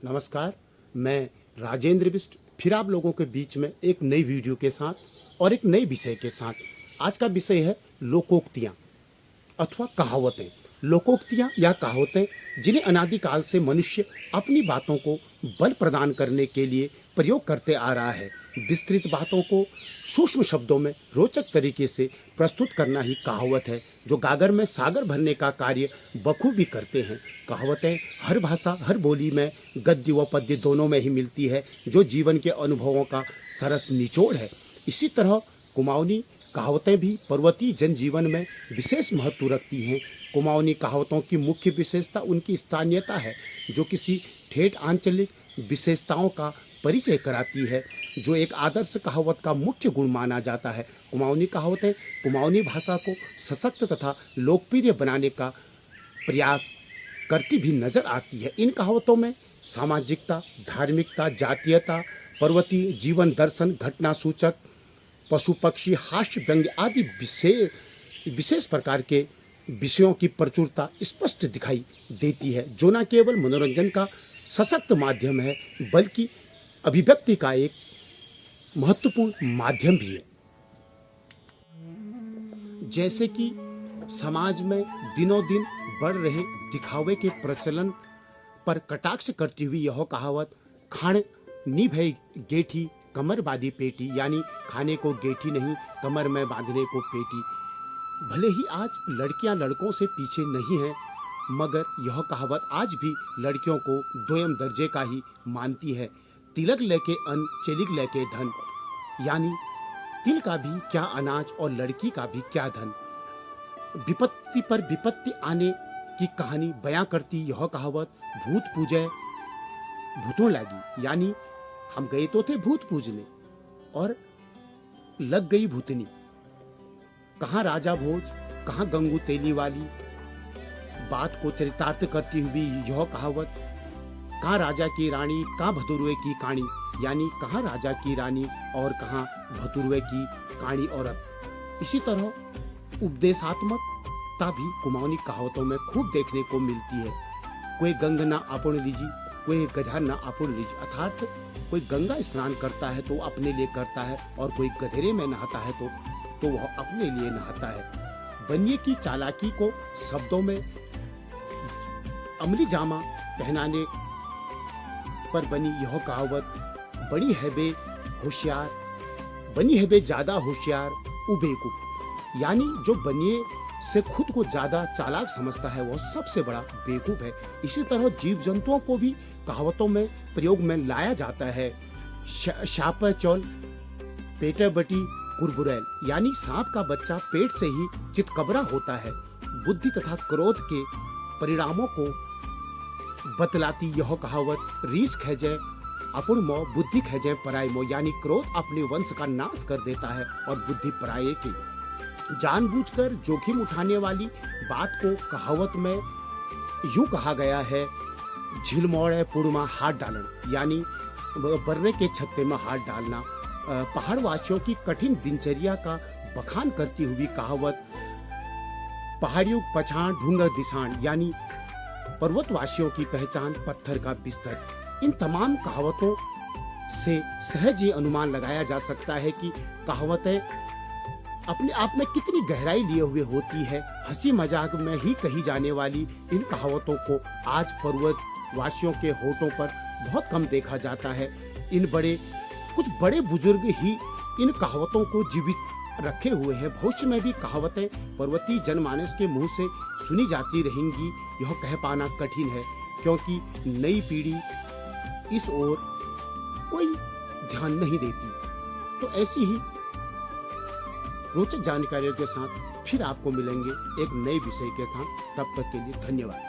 नमस्कार, मैं राजेंद्र बिष्ट फिर आप लोगों के बीच में एक नई वीडियो के साथ और एक नए विषय के साथ। आज का विषय है लोकोक्तियाँ अथवा कहावतें। लोकोक्तियाँ या कहावतें जिन्हें अनादिकाल से मनुष्य अपनी बातों को बल प्रदान करने के लिए प्रयोग करते आ रहा है। विस्तृत बातों को सूक्ष्म शब्दों में रोचक तरीके से प्रस्तुत करना ही कहावत है, जो गागर में सागर भरने का कार्य बखूबी करते हैं। कहावतें हर भाषा हर बोली में गद्य व पद्य दोनों में ही मिलती है, जो जीवन के अनुभवों का सरस निचोड़ है। इसी तरह कुमाऊनी कहावतें भी पर्वतीय जनजीवन में विशेष महत्व रखती हैं। कुमाऊनी कहावतों की मुख्य विशेषता उनकी स्थानीयता है, जो किसी ठेठ आंचलिक विशेषताओं का परिचय कराती है, जो एक आदर्श कहावत का मुख्य गुण माना जाता है। कुमाऊनी कहावतें कुमाऊनी भाषा को सशक्त तथा लोकप्रिय बनाने का प्रयास करती भी नजर आती है। इन कहावतों में सामाजिकता, धार्मिकता, जातीयता, पर्वतीय जीवन दर्शन, घटना सूचक, पशु पक्षी, हास्य व्यंग्य आदि विशेष प्रकार के विषयों की प्रचुरता स्पष्ट दिखाई देती है, जो न केवल मनोरंजन का सशक्त माध्यम है, बल्कि अभिव्यक्ति का एक महत्वपूर्ण माध्यम भी है। जैसे कि समाज में दिनों दिन बढ़ रहे दिखावे के प्रचलन पर कटाक्ष करती हुई यह कहावत खाण नी भई गेठी कमर बांधी पेटी, यानी खाने को गेठी नहीं कमर में बांधने को पेटी। भले ही आज लड़कियां लड़कों से पीछे नहीं हैं, मगर यह कहावत आज भी लड़कियों को दोयम दर्जे का ही मानती है। तिलक लेके अन्न चेलिक लेके धन, यानी तिल का भी क्या अनाज और लड़की का भी क्या धन। विपत्ति पर विपत्ति आने की कहानी बयां करती यह कहावत भूत पूजे भूतों लगी, यानी हम गए तो थे भूत पूजने और लग गई भूतनी। कहाँ राजा भोज कहाँ गंगू तेली वाली बात को चरितार्थ करती हुई यह कहावत कहाँ राजा की रानी कहाँ भदुरवे की कहानी, यानी कहाँ राजा की रानी और कहाँ भदुरवे की कहानी औरत। इसी तरह उपदेशात्मकता भी कुमाऊनी कहावतों में खूब देखने को मिलती है। कोई गंग ना आपुण लीजी, कोई गधा ना आपुण लीजी, अर्थात कोई गंगा स्नान करता है तो अपने लिए करता है, और कोई गधेरे में नहाता है तो वह अपने लिए नहाता है। बनिए की चालाकी को शब्दों में अमली जामा पहनाने पर बनी यह कहावत बनी है बे होशियार, बनी है बे ज्यादा होशियार उ बेवकूफ, यानी जो बनिए से खुद को ज्यादा चालाक समझता है वह सबसे बड़ा बेवकूफ है। इसी तरह जीव जंतुओं को भी कहावतों में प्रयोग में लाया जाता है। शाप चौल पेटे बटी कुरबुरैल, यानी सांप का बच्चा पेट से ही चितकबरा होता है। बुद्धि तथा क्रोध के परिणामों को बतलाती यह कहावत रीस खैजे अपुण मो बुद्धि खैजे पराय मो, यानी क्रोध अपने वंश का नाश कर देता है और बुद्धि पराये की। जानबूझकर जोखिम उठाने वाली बात को कहावत में यूं कहा गया है झिलमोड़े पुड़मा हाथ डालना, यानी बर्रे के छत्ते में हाथ डालना। पहाड़ वासियों की कठिन दिनचर्या का बखान करती हुई कहावत पहाड़ियों पछाण ढूंगर दिशान, यानी पर्वतवासियों की पहचान पत्थर का बिस्तर। इन तमाम कहावतों से सहज ही अनुमान लगाया जा सकता है कि कहावतें अपने आप में कितनी गहराई लिए हुए होती है। हंसी मजाक में ही कही जाने वाली इन कहावतों को आज पर्वतवासियों के होठों पर बहुत कम देखा जाता है। कुछ बड़े बुजुर्ग ही इन कहावतों को जीवित रखे हुए हैं। भविष्य में भी कहावतें पर्वतीय जनमानस के मुंह से सुनी जाती रहेंगी, यह कह पाना कठिन है, क्योंकि नई पीढ़ी इस ओर कोई ध्यान नहीं देती। तो ऐसी ही रोचक जानकारियों के साथ फिर आपको मिलेंगे एक नए विषय के साथ। तब तक के लिए धन्यवाद।